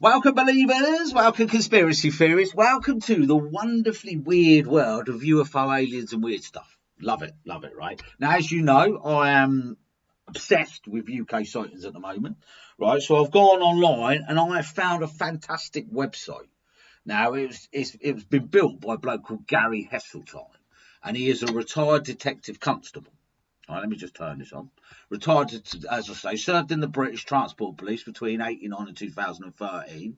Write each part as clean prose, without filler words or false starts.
Welcome, believers. Welcome, conspiracy theorists. Welcome to the wonderfully weird world of UFO aliens and weird stuff. Love it, right? Now, as you know, I am obsessed with UK sightings at the moment, right? So I've gone online and I have found a fantastic website. Now, it was been built by a bloke called Gary Hesseltine, and he is a retired detective constable. All right, let me just turn this on. Retired, as I say, served in the British Transport Police between 1989 and 2013.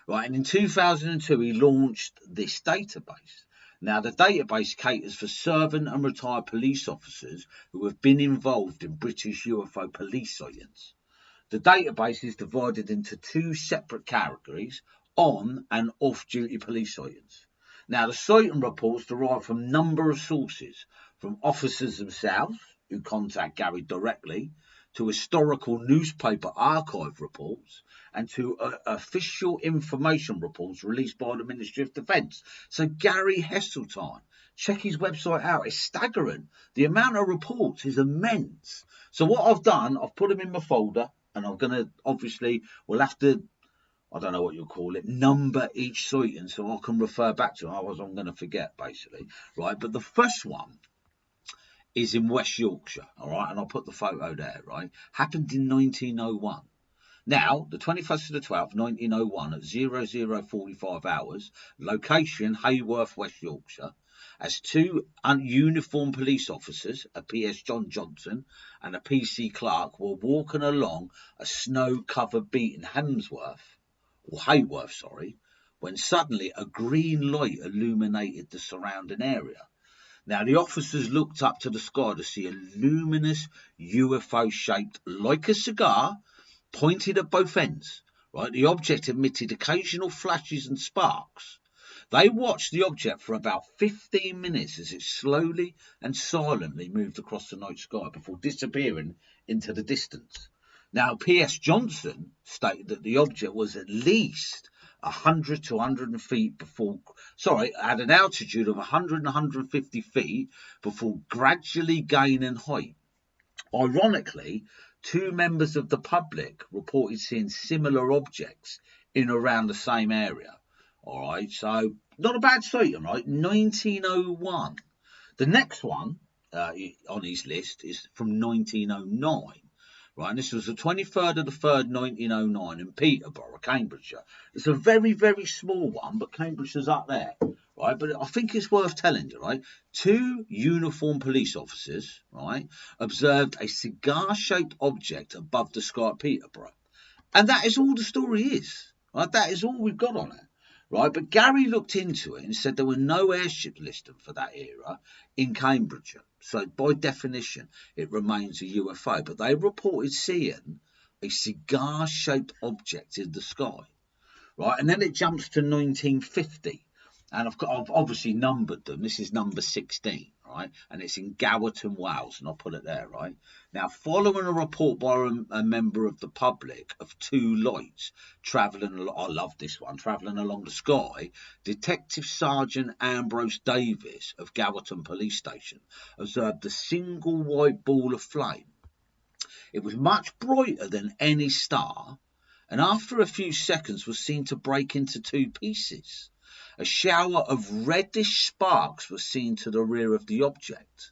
Right, and in 2002, he launched this database. Now, the database caters for servant and retired police officers who have been involved in British UFO police sightings. The database is divided into two separate categories: on and off duty police sightings. Now, the sighting reports derive from a number of sources, from officers themselves, who contact Gary directly, to historical newspaper archive reports, and to official information reports released by the Ministry of Defence. So Gary Hesseltine, check his website out. It's staggering. The amount of reports is immense. So what I've done, I've put them in my folder, and I'm going to, obviously, we'll have to, I don't know what you'll call it, number each sighting so I can refer back to it. Otherwise, I'm going to forget, basically. Right, but the first one is in West Yorkshire, all right, and I'll put the photo there, right? Happened in 1901. Now, the 21st of the 12th, 1901, at 00:45 hours, location Hayworth, West Yorkshire, as two uniformed police officers, a PS John Johnson and a PC Clark, were walking along a snow-covered beat in Hayworth, sorry, when suddenly a green light illuminated the surrounding area. Now, the officers looked up to the sky to see a luminous UFO shaped like a cigar, pointed at both ends. Right, the object emitted occasional flashes and sparks. They watched the object for about 15 minutes as it slowly and silently moved across the night sky before disappearing into the distance. Now, P.S. Johnson stated that the object was at least 100 to 100 feet at an altitude of 100 and 150 feet before gradually gaining height. Ironically, two members of the public reported seeing similar objects in around the same area. All right, so not a bad sighting, right? 1901. The next one on his list is from 1909. Right, and this was the 23rd of the 3rd, 1909 in Peterborough, Cambridgeshire. It's a very, very small one, but Cambridgeshire's up there, right? But I think it's worth telling you, right? Two uniformed police officers, right, observed a cigar-shaped object above the sky at Peterborough. And that is all the story is, right? That is all we've got on it, right? But Gary looked into it and said there were no airships listed for that era in Cambridgeshire. So by definition, it remains a UFO. But they reported seeing a cigar-shaped object in the sky, right? And then it jumps to 1950. And I've obviously numbered them. This is number 16, right? And it's in Gowerton, Wales, and I'll put it there, right? Now, following a report by a member of the public of two lights travelling, I love this one, travelling along the sky, Detective Sergeant Ambrose Davis of Gowerton Police Station observed a single white ball of flame. It was much brighter than any star, and after a few seconds was seen to break into two pieces. A shower of reddish sparks was seen to the rear of the object.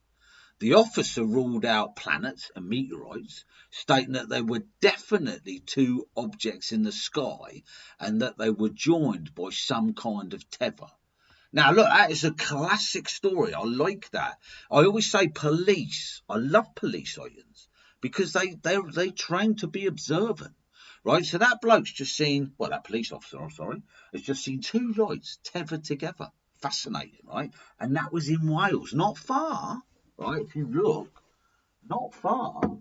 The officer ruled out planets and meteorites, stating that there were definitely two objects in the sky and that they were joined by some kind of tether. Now, look, that is a classic story. I like that. I always say police. I love police sightings because they train to be observant. Right, so that bloke's just seen, well, that police officer, I'm sorry, has just seen two lights tethered together. Fascinating, right? And that was in Wales, not far, right? If you look, not far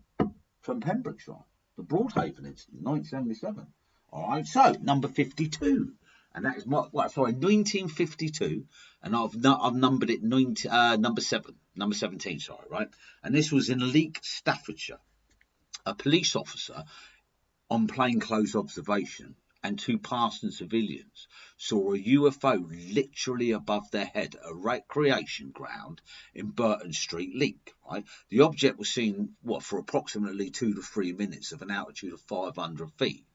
from Pembrokeshire, the Broadhaven incident, 1977. All right, so number 52, and that is 1952, and I've numbered it number 17, sorry, right? And this was in Leek, Staffordshire. A police officer on plainclothes observation and two passing civilians saw a UFO literally above their head at a recreation ground in Burton Street, Leek. Right, the object was seen for approximately 2 to 3 minutes of an altitude of 500 feet.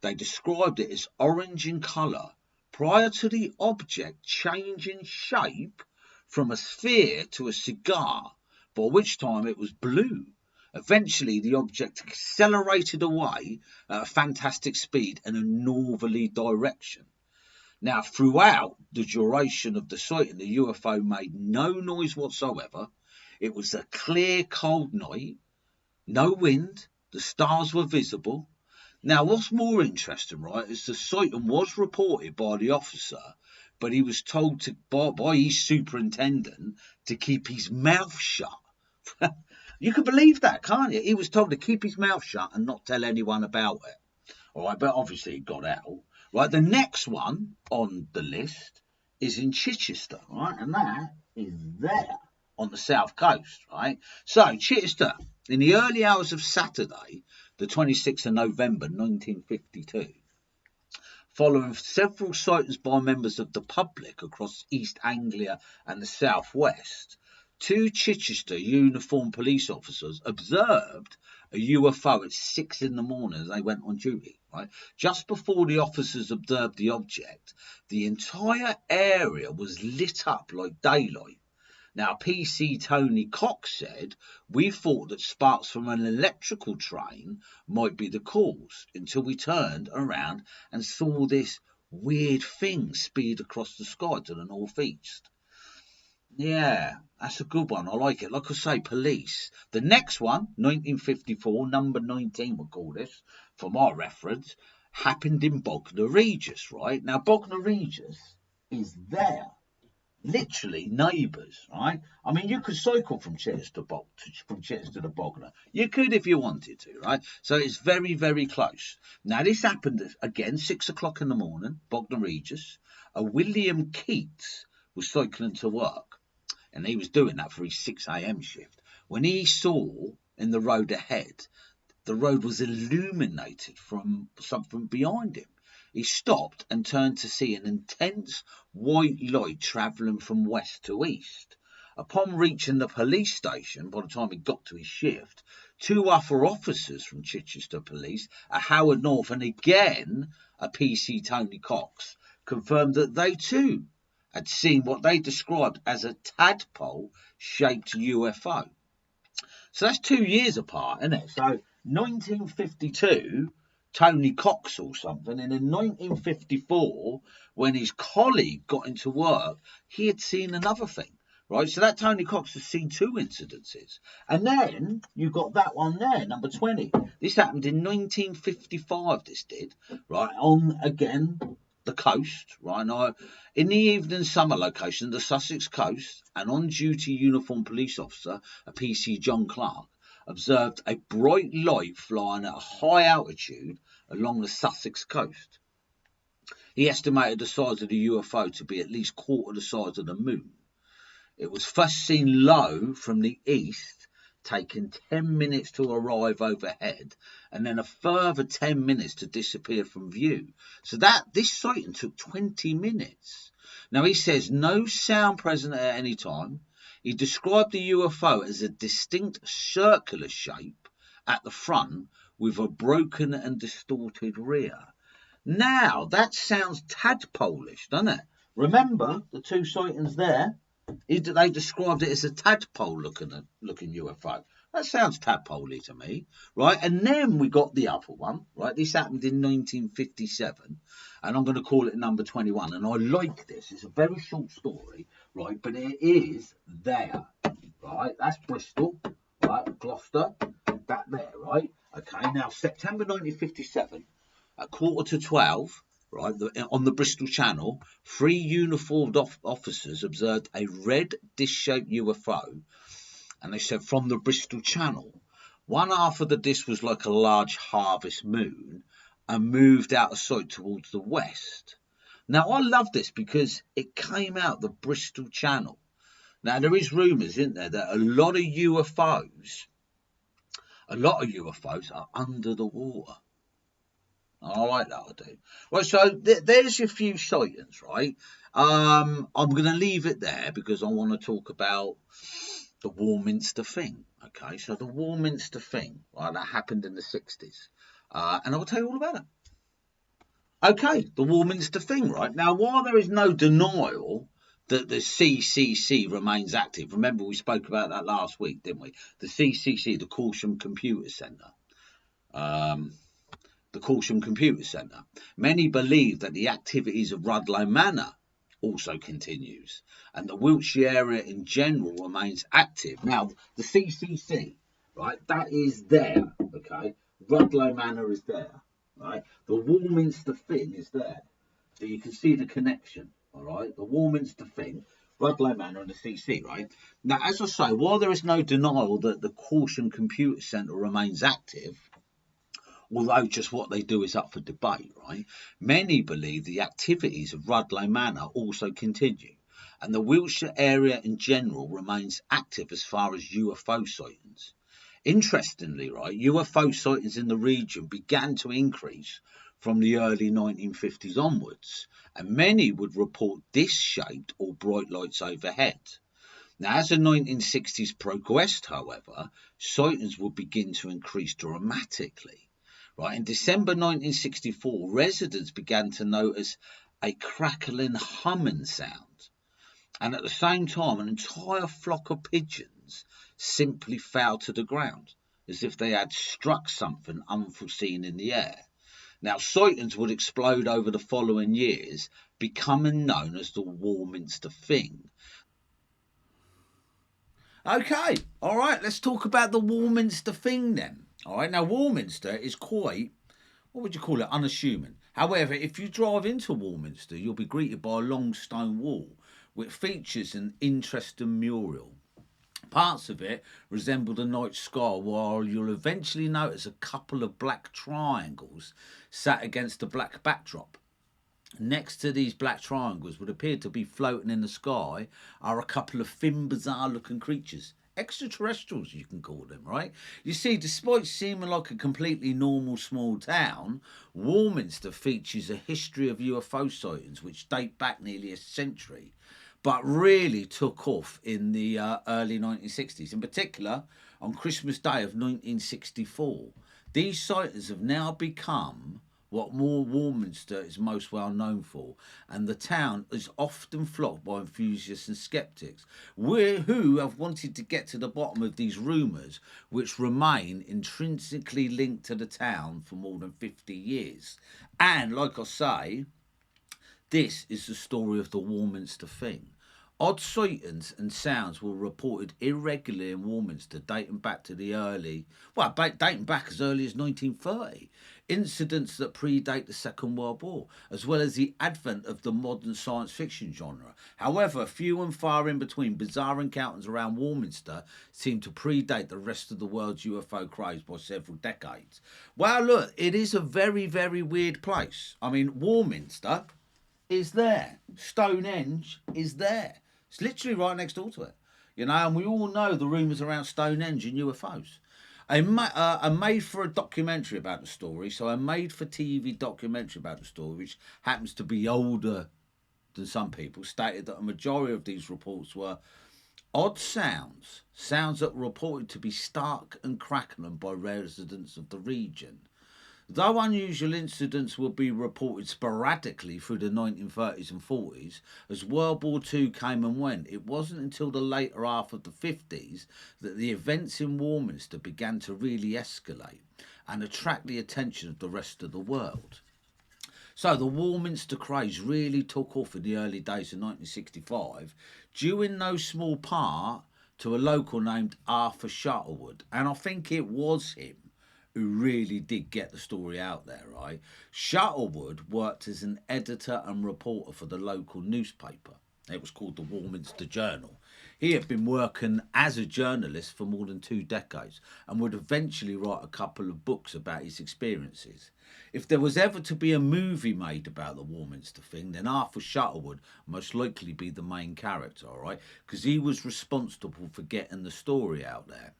They described it as orange in colour prior to the object changing shape from a sphere to a cigar, by which time it was blue. Eventually, the object accelerated away at a fantastic speed in a northerly direction. Now, throughout the duration of the sighting, the UFO made no noise whatsoever. It was a clear, cold night, no wind, the stars were visible. Now, what's more interesting, right, is the sighting was reported by the officer, but he was told by his superintendent to keep his mouth shut. You can believe that, can't you? He was told to keep his mouth shut and not tell anyone about it. All right, but obviously it got out. Right, the next one on the list is in Chichester, right, and that is there on the south coast, right? So, Chichester, in the early hours of Saturday, the 26th of November 1952, following several sightings by members of the public across East Anglia and the southwest, two Chichester uniformed police officers observed a UFO at 6 in the morning as they went on duty. Right? Just before the officers observed the object, the entire area was lit up like daylight. Now, PC Tony Cox said, "We thought that sparks from an electrical train might be the cause until we turned around and saw this weird thing speed across the sky to the northeast." Yeah, that's a good one. I like it. Like I say, police. The next one, 1954, number 19, we'll call this, for my reference, happened in Bognor Regis, right? Now, Bognor Regis is there. Literally neighbours, right? I mean, you could cycle from Chichester to Bognor. You could if you wanted to, right? So it's very, very close. Now, this happened again, 6 o'clock in the morning, Bognor Regis. A William Keats was cycling to work, and he was doing that for his 6 a.m. shift. When he saw in the road ahead, the road was illuminated from something behind him. He stopped and turned to see an intense white light travelling from west to east. Upon reaching the police station, by the time he got to his shift, two other officers from Chichester Police, a Howard North and again a PC Tony Cox, confirmed that they too had seen what they described as a tadpole-shaped UFO. So that's 2 years apart, isn't it? So 1952... Tony Cox or something, and in 1954, when his colleague got into work, he had seen another thing, right? So that Tony Cox has seen two incidences. And then you got that one there, number 20. This happened in 1955, this did, right, on, again, the coast, right? Now, in the evening summer location, the Sussex coast, an on-duty uniformed police officer, a PC John Clark, observed a bright light flying at a high altitude along the Sussex coast. He estimated the size of the UFO to be at least quarter the size of the moon. It was first seen low from the east, taking 10 minutes to arrive overhead, and then a further 10 minutes to disappear from view. So this sighting took 20 minutes. Now, he says no sound present at any time. He described the UFO as a distinct circular shape at the front with a broken and distorted rear. Now, that sounds tadpole-ish, doesn't it? Remember the two sightings there? They described it as a tadpole-looking UFO. That sounds tadpole-y to me, right? And then we got the other one, right? This happened in 1957, and I'm going to call it number 21. And I like this. It's a very short story, right? But it is there, right? That's Bristol, right? Gloucester, that there, right? Okay, now September 1957, at 11:45, right, on the Bristol Channel, 3 uniformed officers observed a red disc-shaped UFO, and they said from the Bristol Channel. One half of the disc was like a large harvest moon and moved out of sight towards the west. Now, I love this because it came out the Bristol Channel. Now, there is rumours, isn't there, that a lot of UFOs are under the water. I like that, I do. Right, so there's your few sightings, right? I'm going to leave it there because I want to talk about the Warminster Thing. Okay, so the Warminster Thing, right, that happened in the 60s. And I'll tell you all about it. Okay, the Warminster Thing, right? Now, while there is no denial that the CCC remains active, remember we spoke about that last week, didn't we? The CCC, the Corsham Computer Centre. Um, the Corsham Computer Centre. Many believe that the activities of Rudloe Manor also continues, and the Wiltshire area in general remains active. Now, the CCC, right, that is there, okay? Rudloe Manor is there, right? The Warminster Thing is there. So you can see the connection, all right? The Warminster Thing, Rudloe Manor and the CC, right? Now, as I say, while there is no denial that the Corsham Computer Centre remains active, although just what they do is up for debate, right? Many believe the activities of Rudloe Manor also continue, and the Wiltshire area in general remains active as far as UFO sightings. Interestingly, right, UFO sightings in the region began to increase from the early 1950s onwards, and many would report disc-shaped or bright lights overhead. Now, as the 1960s progressed, however, sightings would begin to increase dramatically. Right, in December 1964, residents began to notice a crackling humming sound, and at the same time, an entire flock of pigeons simply fell to the ground, as if they had struck something unforeseen in the air. Now, sightings would explode over the following years, becoming known as the Warminster Thing. Okay, all right, let's talk about the Warminster Thing then. All right, now Warminster is quite, what would you call it, unassuming. However, if you drive into Warminster, you'll be greeted by a long stone wall, which features an interesting mural. Parts of it resemble the night sky, while you'll eventually notice a couple of black triangles sat against a black backdrop. Next to these black triangles, would appear to be floating in the sky, are a couple of thin, bizarre looking creatures. Extraterrestrials, you can call them, right? You see, despite seeming like a completely normal small town, Warminster features a history of UFO sightings which date back nearly a century, but really took off in the early 1960s. In particular, on Christmas Day of 1964, these sightings have now become what more Warminster is most well known for, and the town is often flocked by enthusiasts and skeptics who have wanted to get to the bottom of these rumours, which remain intrinsically linked to the town for more than 50 years. And like I say, this is the story of the Warminster Thing. Odd sightings and sounds were reported irregularly in Warminster, dating back to dating back as early as 1930. Incidents that predate the Second World War, as well as the advent of the modern science fiction genre. However, few and far in between, bizarre encounters around Warminster seem to predate the rest of the world's UFO craze by several decades. Well, look, it is a very, very weird place. I mean, Warminster is there. Stonehenge is there. It's literally right next door to it. You know, and we all know the rumours around Stonehenge and UFOs. I made for a documentary about the story, so I made for TV documentary about the story, which happens to be older than some people, stated that a majority of these reports were odd sounds that were reported to be stark and crackling by residents of the region. Though unusual incidents will be reported sporadically through the 1930s and 40s, as World War II came and went, it wasn't until the later half of the 50s that the events in Warminster began to really escalate and attract the attention of the rest of the world. So the Warminster craze really took off in the early days of 1965, due in no small part to a local named Arthur Shuttlewood, and I think it was him who really did get the story out there, right? Shuttlewood worked as an editor and reporter for the local newspaper. It was called the Warminster Journal. He had been working as a journalist for more than 2 decades and would eventually write a couple of books about his experiences. If there was ever to be a movie made about the Warminster Thing, then Arthur Shuttlewood would most likely be the main character, all right? Because he was responsible for getting the story out there.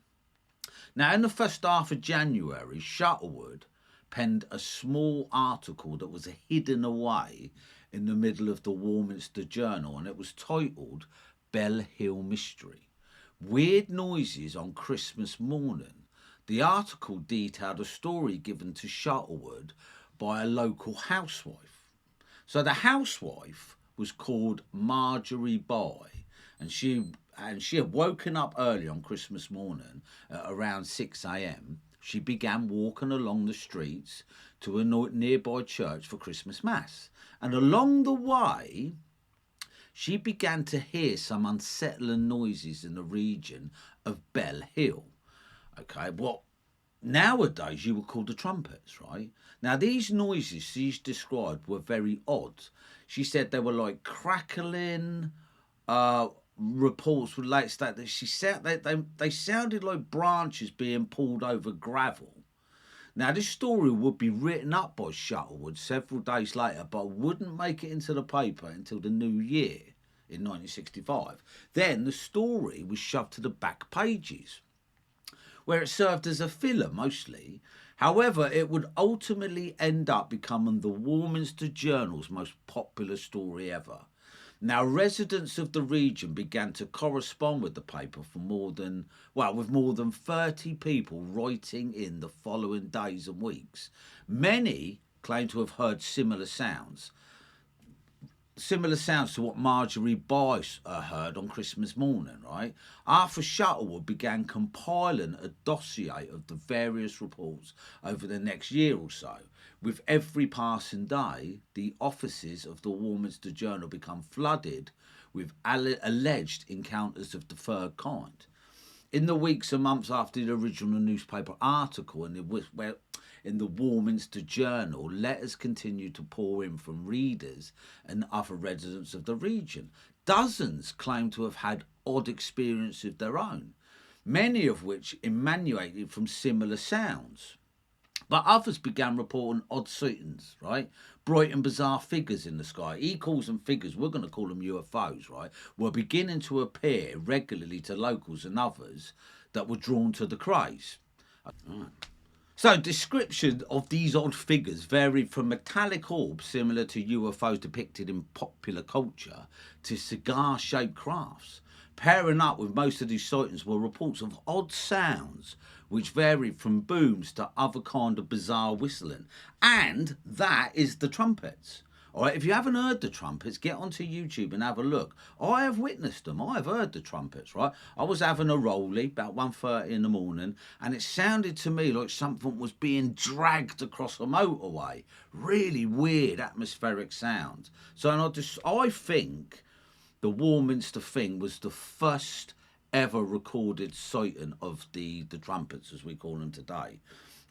Now, in the first half of January, Shuttlewood penned a small article that was hidden away in the middle of the Warminster Journal, and it was titled Bell Hill Mystery. Weird Noises on Christmas Morning. The article detailed a story given to Shuttlewood by a local housewife. So the housewife was called Marjorie Boy, and she had woken up early on Christmas morning at around 6 a.m. She began walking along the streets to a nearby church for Christmas Mass. And along the way, she began to hear some unsettling noises in the region of Bell Hill. Okay, what nowadays you would call the trumpets, right? Now, these noises she's described were very odd. She said they were like crackling, reports would later state that they sounded like branches being pulled over gravel. Now, this story would be written up by Shuttlewood several days later, but wouldn't make it into the paper until the new year in 1965. Then the story was shoved to the back pages, where it served as a filler mostly. However, it would ultimately end up becoming the Warminster Journal's most popular story ever. Now, residents of the region began to correspond with the paper with more than 30 people writing in the following days and weeks. Many claim to have heard similar sounds to what Marjorie Boyce heard on Christmas morning, right? Arthur Shuttlewood began compiling a dossier of the various reports over the next year or so. With every passing day, the offices of the Warminster Journal become flooded with alleged encounters of the third kind. In the weeks and months after the original newspaper article in the Warminster Journal, letters continued to pour in from readers and other residents of the region. Dozens claim to have had odd experiences of their own, many of which emanated from similar sounds. But others began reporting odd sightings, right? Bright and bizarre figures in the sky. He calls them figures, we're going to call them UFOs, right? Were beginning to appear regularly to locals and others that were drawn to the craze. So description of these odd figures varied from metallic orbs similar to UFOs depicted in popular culture to cigar-shaped crafts. Pairing up with most of these sightings were reports of odd sounds which varied from booms to other kind of bizarre whistling. And that is the trumpets. All right, if you haven't heard the trumpets, get onto YouTube and have a look. I have witnessed them. I have heard the trumpets, right? I was having a rollie about 1:30 in the morning, and it sounded to me like something was being dragged across a motorway. Really weird atmospheric sound. So I think the Warminster Thing was the first ever recorded sighting of the trumpets, as we call them today.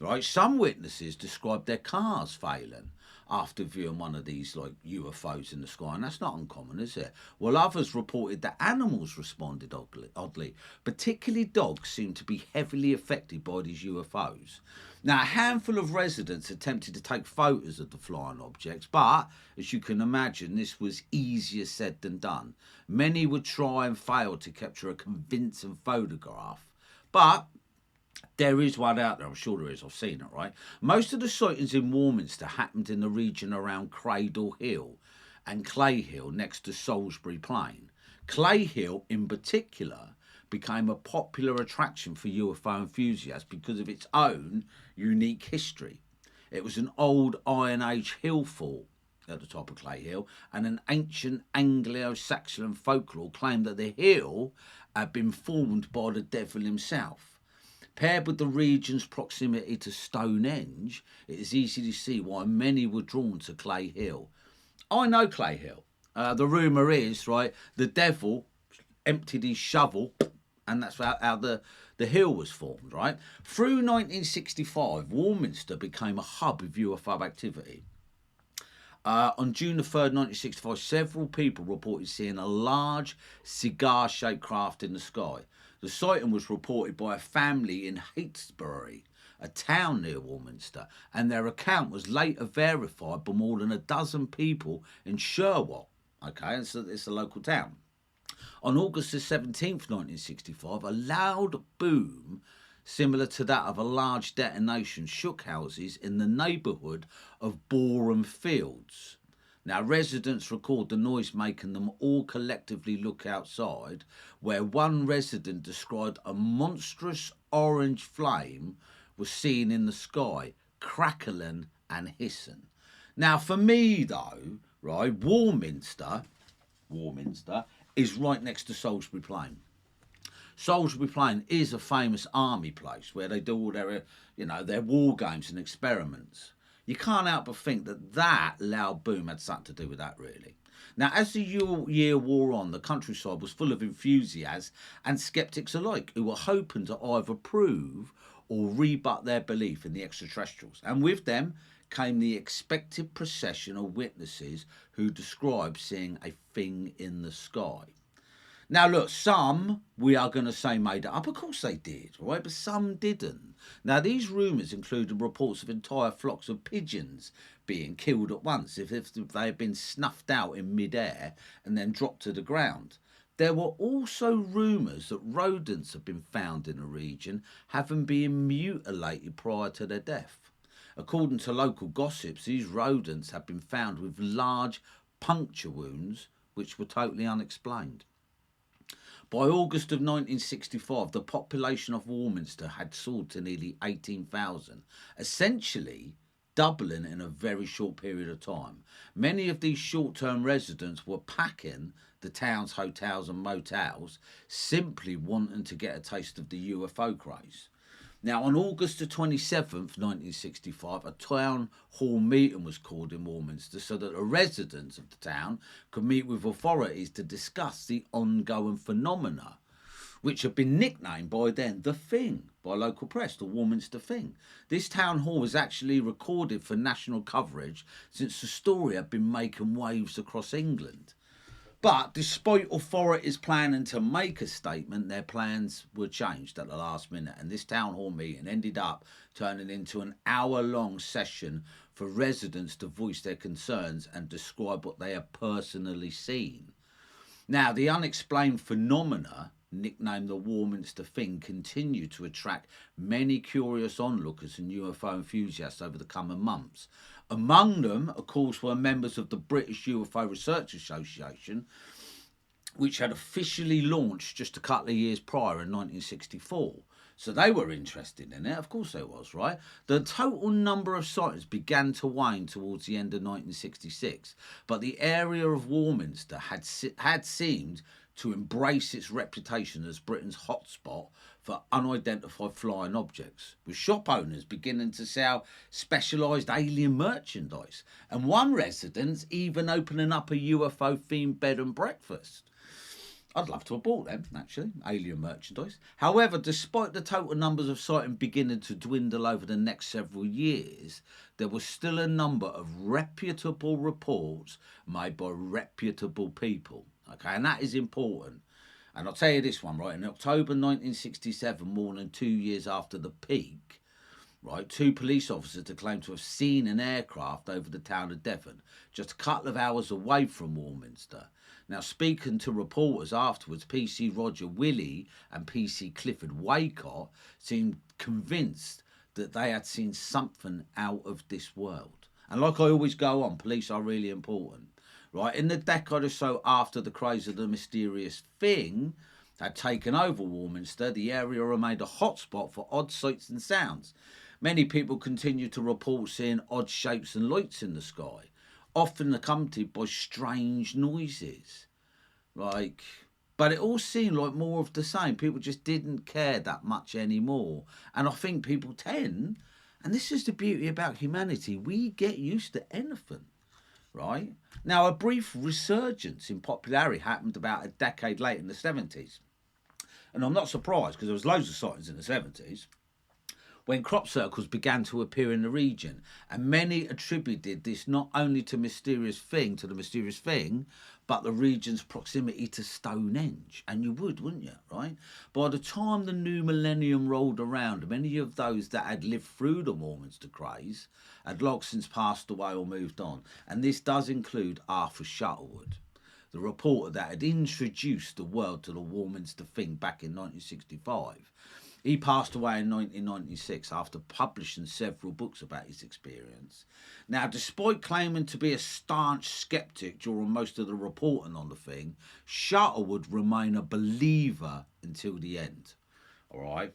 Right? Some witnesses described their cars failing after viewing one of these like UFOs in the sky, and that's not uncommon, is it? Well, others reported that animals responded oddly. Particularly dogs seemed to be heavily affected by these UFOs. Now, a handful of residents attempted to take photos of the flying objects, but as you can imagine, this was easier said than done. Many would try and fail to capture a convincing photograph, but there is one out there, I'm sure there is, I've seen it, right? Most of the sightings in Warminster happened in the region around Cradle Hill and Clay Hill next to Salisbury Plain. Clay Hill, in particular, became a popular attraction for UFO enthusiasts because of its own unique history. It was an old Iron Age hill fort at the top of Clay Hill, and an ancient Anglo-Saxon folklore claimed that the hill had been formed by the devil himself. Paired with the region's proximity to Stonehenge, it is easy to see why many were drawn to Clay Hill. I know Clay Hill. The rumour is, right, the devil emptied his shovel, and that's how the hill was formed, right? Through 1965, Warminster became a hub of UFO activity. On June the 3rd, 1965, several people reported seeing a large cigar-shaped craft in the sky. The sighting was reported by a family in Heytesbury, a town near Warminster, and their account was later verified by more than a dozen people in Sherwock. Okay, and so it's a local town. On August the 17th, 1965, a loud boom similar to that of a large detonation shook houses in the neighbourhood of Boreham Fields. Now, residents record the noise, making them all collectively look outside, where one resident described a monstrous orange flame was seen in the sky, crackling and Hisson. Now, for me, though, right, Warminster is right next to Salisbury Plain. Salisbury Plain is a famous army place where they do all their, their war games and experiments. You can't help but think that loud boom had something to do with that, really. Now, as the year wore on, the countryside was full of enthusiasts and sceptics alike who were hoping to either prove or rebut their belief in the extraterrestrials. And with them came the expected procession of witnesses who described seeing a thing in the sky. Now, look, some we are going to say made it up. Of course they did, right? But some didn't. Now, these rumours included reports of entire flocks of pigeons being killed at once if they had been snuffed out in mid-air and then dropped to the ground. There were also rumours that rodents had been found in the region, having been mutilated prior to their death. According to local gossips, these rodents had been found with large puncture wounds, which were totally unexplained. By August of 1965, the population of Warminster had soared to nearly 18,000, essentially doubling in a very short period of time. Many of these short-term residents were packing the town's hotels and motels, simply wanting to get a taste of the UFO craze. Now, on August the 27th, 1965, a town hall meeting was called in Warminster so that the residents of the town could meet with authorities to discuss the ongoing phenomena, which had been nicknamed by then The Thing by local press, the Warminster Thing. This town hall was actually recorded for national coverage since the story had been making waves across England. But despite authorities planning to make a statement, their plans were changed at the last minute, and this town hall meeting ended up turning into an hour-long session for residents to voice their concerns and describe what they had personally seen. Now, the unexplained phenomena, nicknamed the Warminster Thing, continued to attract many curious onlookers and UFO enthusiasts over the coming months. Among them, of course, were members of the British UFO Research Association, which had officially launched just a couple of years prior in 1964. So they were interested in it, of course they was, right? The total number of sightings began to wane towards the end of 1966, but the area of Warminster had seemed to embrace its reputation as Britain's hotspot for unidentified flying objects, with shop owners beginning to sell specialised alien merchandise, and one resident even opening up a UFO-themed bed and breakfast. I'd love to have bought them, actually, alien merchandise. However, despite the total numbers of sightings beginning to dwindle over the next several years, there was still a number of reputable reports made by reputable people. Okay, and that is important. And I'll tell you this one, right? In October 1967, more than 2 years after the peak, right, 2 police officers had claimed to have seen an aircraft over the town of Devon, just a couple of hours away from Warminster. Now, speaking to reporters afterwards, PC Roger Willey and PC Clifford Waycott seemed convinced that they had seen something out of this world. And like I always go on, police are really important. Right, in the decade or so after the craze of the mysterious thing had taken over Warminster, the area remained a hotspot for odd sights and sounds. Many people continued to report seeing odd shapes and lights in the sky, often accompanied by strange noises. But it all seemed like more of the same. People just didn't care that much anymore. And I think people tend, and this is the beauty about humanity, we get used to anything. Right? Now, a brief resurgence in popularity happened about a decade later in the 70s. And I'm not surprised because there was loads of sightings in the 70s when crop circles began to appear in the region. And many attributed this not only to the mysterious thing, but the region's proximity to Stonehenge. And you would, wouldn't you, right? By the time the new millennium rolled around, many of those that had lived through the Warminster craze had long since passed away or moved on. And this does include Arthur Shuttleworth, the reporter that had introduced the world to the Warminster Thing back in 1965. He passed away in 1996 after publishing several books about his experience. Now, despite claiming to be a staunch sceptic during most of the reporting on the thing, Shuttleworth would remain a believer until the end. All right?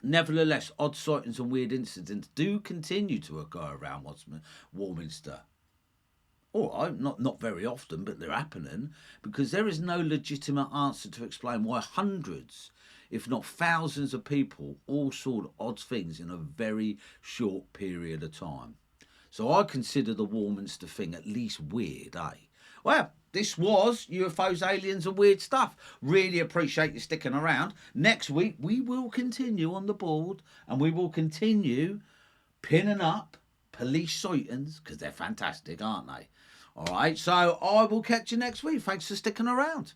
Nevertheless, odd sightings and weird incidents do continue to occur around Warminster. All right, not very often, but they're happening, because there is no legitimate answer to explain why hundreds, if not thousands of people all saw odd things in a very short period of time. So I consider the Warminster Thing at least weird, eh? Well, this was UFOs, aliens and weird stuff. Really appreciate you sticking around. Next week we will continue on the board, and we will continue pinning up police sightings, because they're fantastic, aren't they? All right, so I will catch you next week. Thanks for sticking around.